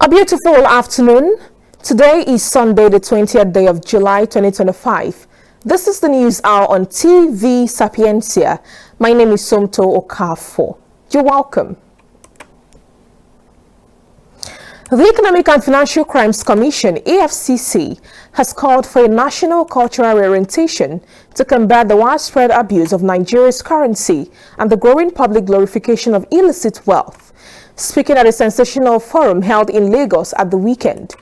A beautiful afternoon. Today is Sunday, the 20th day of July 2025. This is the news hour on TV Sapientia. My name is Somto Okafor. You're welcome. The Economic and Financial Crimes Commission, EFCC, has called for a national cultural orientation to combat the widespread abuse of Nigeria's currency and the growing public glorification of illicit wealth. Speaking at a sensational forum held in Lagos at the weekend,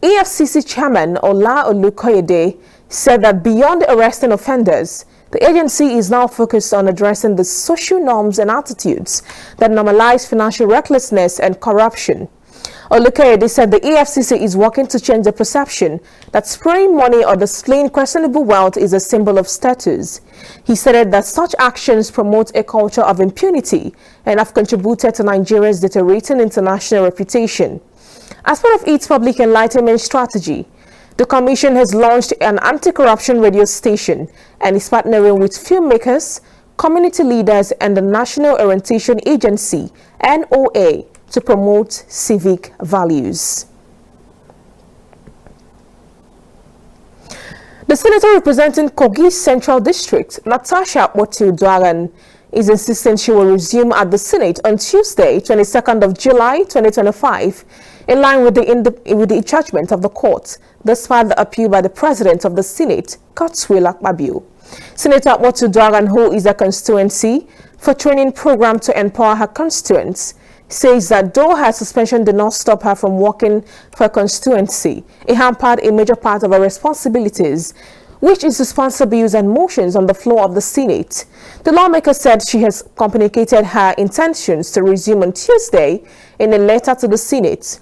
EFCC Chairman Ola Olukoyede said that beyond arresting offenders, the agency is now focused on addressing the social norms and attitudes that normalize financial recklessness and corruption. Olukoyede said the EFCC is working to change the perception that spraying money or displaying questionable wealth is a symbol of status. He stated that such actions promote a culture of impunity and have contributed to Nigeria's deteriorating international reputation. As part of its public enlightenment strategy, the Commission has launched an anti-corruption radio station and is partnering with filmmakers, community leaders, and the National Orientation Agency, NOA, to promote civic values. The senator representing Kogi Central District, Natasha Akpoti, is insisting she will resume at the Senate on Tuesday, 22nd of July 2025, in line with the judgment of the court, despite the appeal by the President of the Senate, Godswill Akpabio. Senator Akpoti, who is a constituency for training program to empower her constituents, says that though her suspension did not stop her from working for a constituency, it hampered a major part of her responsibilities, which is responsible bills and motions on the floor of the Senate. The lawmaker said she has communicated her intentions to resume on Tuesday in a letter to the Senate.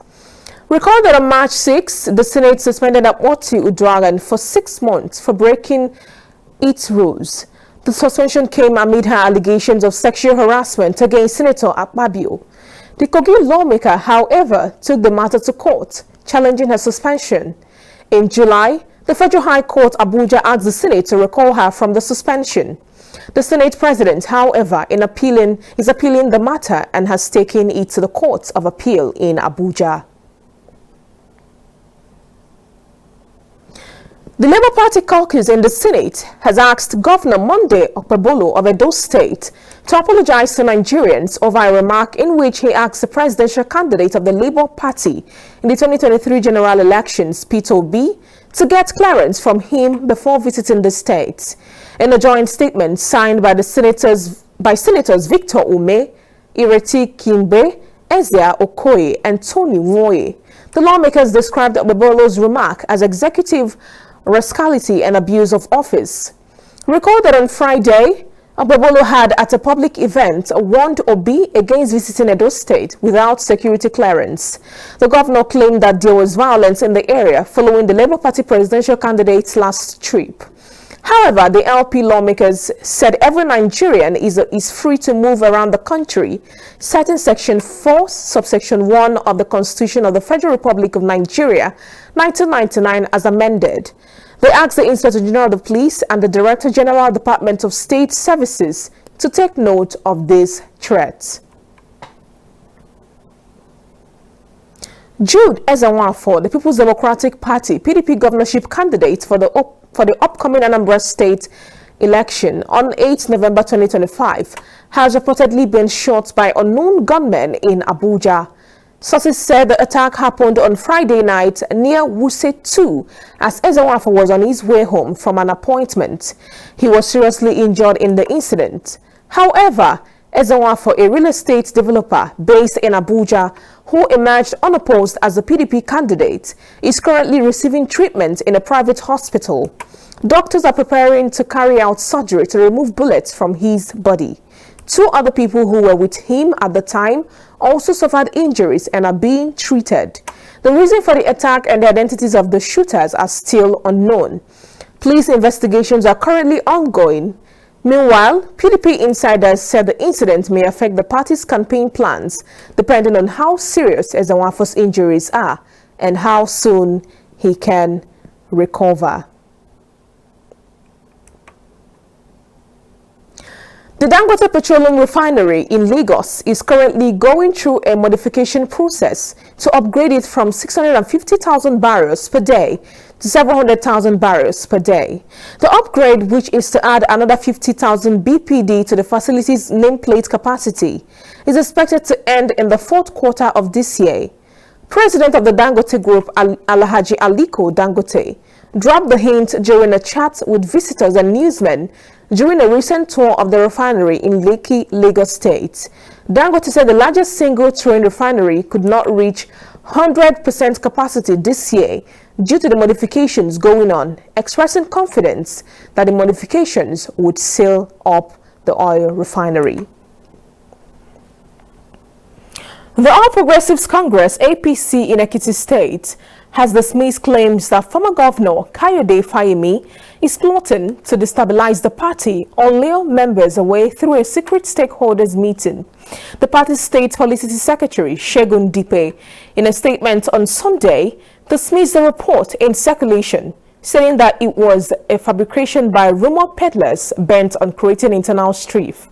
Recall that on March 6, the Senate suspended Akpoti for 6 months for breaking its rules. The suspension came amid her allegations of sexual harassment against Senator Akpabio. The Kogi lawmaker, however, took the matter to court, challenging her suspension. In July, the Federal High Court Abuja asked the Senate to recall her from the suspension. The Senate President, however, is appealing the matter and has taken it to the Court of Appeal in Abuja. The Labour Party caucus in the Senate has asked Governor Monday Okpebholo of Edo State to apologize to Nigerians over a remark in which he asked the presidential candidate of the Labour Party in the 2023 general elections, Peter Obi, to get clearance from him before visiting the state. In a joint statement signed by Senators Victor Ume, Ireti Kimbe, Ezia Okoye, and Tony Nwoye, the lawmakers described Okpebholo's remark as executive rascality and abuse of office. Recall that on Friday, Okpebholo had at a public event warned Obi against visiting Edo State without security clearance. The governor claimed that there was violence in the area following the Labour Party presidential candidate's last trip. However, the LP lawmakers said every Nigerian is free to move around the country, citing Section 4, Subsection 1 of the Constitution of the Federal Republic of Nigeria, 1999 as amended. They asked the Inspector General of the Police and the Director General Department of State Services to take note of this threat. Jude Ezenwafor, the People's Democratic Party PDP governorship candidate for the upcoming Anambra state election on 8 November 2025, has reportedly been shot by unknown gunmen in Abuja. Sources said the attack happened on Friday night near Wuse 2 as Ezenwafor was on his way home from an appointment. He was seriously injured in the incident. However, Ezenwafor, a real estate developer based in Abuja who emerged unopposed as the PDP candidate, is currently receiving treatment in a private hospital. Doctors are preparing to carry out surgery to remove bullets from his body. 2 other people who were with him at the time also suffered injuries and are being treated. The reason for the attack and the identities of the shooters are still unknown. Police investigations are currently ongoing. Meanwhile, PDP insiders said the incident may affect the party's campaign plans, depending on how serious Ezenwafor's injuries are and how soon he can recover. The Dangote Petroleum Refinery in Lagos is currently going through a modification process to upgrade it from 650,000 barrels per day to 700,000 barrels per day. The upgrade, which is to add another 50,000 BPD to the facility's nameplate capacity, is expected to end in the fourth quarter of this year. President of the Dangote Group, Alhaji Aliko Dangote, dropped the hint during a chat with visitors and newsmen during a recent tour of the refinery in Lekki, Lagos State. Dangote said the largest single train refinery could not reach 100% capacity this year due to the modifications going on, expressing confidence that the modifications would seal up the oil refinery. The All Progressives Congress, APC in Ekiti State, has dismissed claims that former Governor Kayode Fayemi is plotting to destabilize the party or lure members away through a secret stakeholders meeting. The party's state publicity secretary, Segun Dipe, in a statement on Sunday, dismissed the report in circulation, saying that it was a fabrication by rumor peddlers bent on creating internal strife.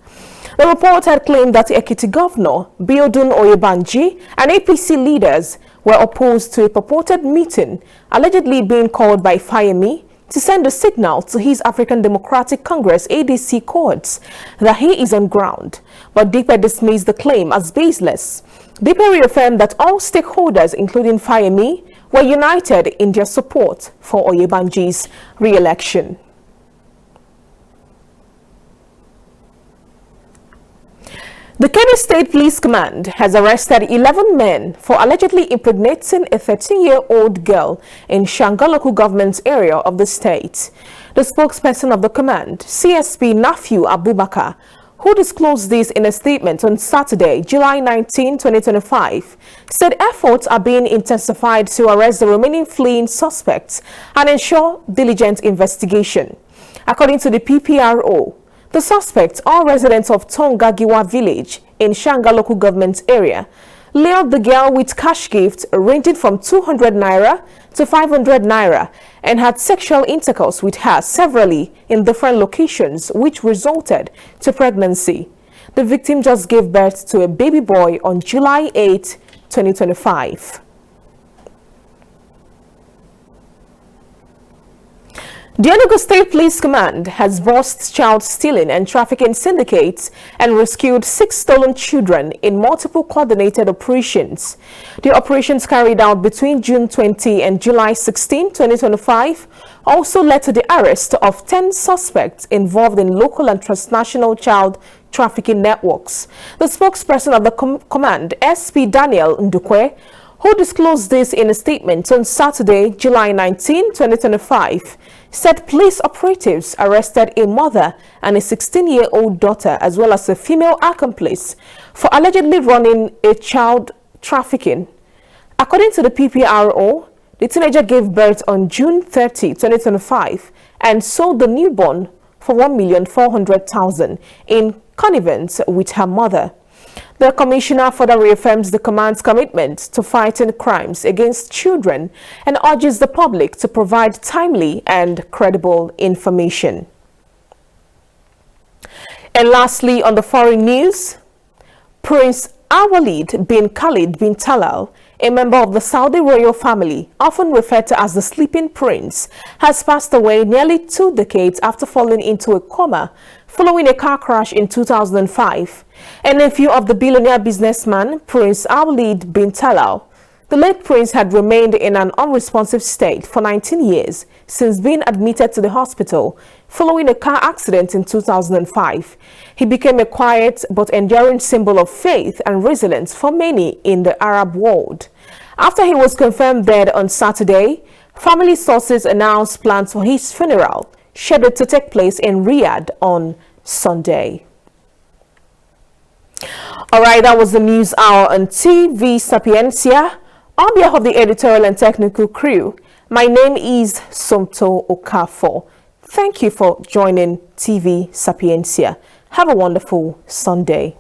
The report had claimed that Ekiti Governor Biodun Oyebanji and APC leaders were opposed to a purported meeting allegedly being called by Fayemi to send a signal to his African Democratic Congress ADC courts that he is on ground. But Dipe dismissed the claim as baseless. Dipe reaffirmed that all stakeholders, including Fayemi, were united in their support for Oyebanji's re-election. The Kebbi State Police Command has arrested 11 men for allegedly impregnating a 13-year-old girl in Shanga local government area of the state. The spokesperson of the command, CSP Nafiu Abubakar, who disclosed this in a statement on Saturday, July 19, 2025, said efforts are being intensified to arrest the remaining fleeing suspects and ensure diligent investigation. According to the PPRO, the suspects, all residents of Tongagiwa village in Shanga local government area, lured the girl with cash gifts ranging from 200 Naira to 500 Naira and had sexual intercourse with her severally in different locations, which resulted to pregnancy. The victim just gave birth to a baby boy on July 8, 2025. The Enugu State Police Command has bust child stealing and trafficking syndicates and rescued 6 stolen children in multiple coordinated operations. The operations carried out between June 20 and July 16, 2025 also led to the arrest of 10 suspects involved in local and transnational child trafficking networks. The spokesperson of the command, SP Daniel Ndukwe, who disclosed this in a statement on Saturday, July 19, 2025, said police operatives arrested a mother and a 16-year-old daughter as well as a female accomplice for allegedly running a child trafficking. According to the PPRO, the teenager gave birth on June 30, 2025 and sold the newborn for 1,400,000 in connivance with her mother. The commissioner further reaffirms the command's commitment to fighting crimes against children and urges the public to provide timely and credible information. And lastly, on the foreign news, Prince Al-Walid bin Khalid bin Talal, a member of the Saudi royal family, often referred to as the Sleeping Prince, has passed away nearly 2 decades after falling into a coma following a car crash in 2005. A nephew of the billionaire businessman, Prince Al-Walid bin Talal, the late prince had remained in an unresponsive state for 19 years since being admitted to the hospital following a car accident in 2005. He became a quiet but enduring symbol of faith and resilience for many in the Arab world. After he was confirmed dead on Saturday, family sources announced plans for his funeral, scheduled to take place in Riyadh on Sunday. All right, that was the news hour on TV Sapiencia. On behalf of the editorial and technical crew, my name is Somto Okafor. Thank you for joining TV Sapiencia. Have a wonderful Sunday.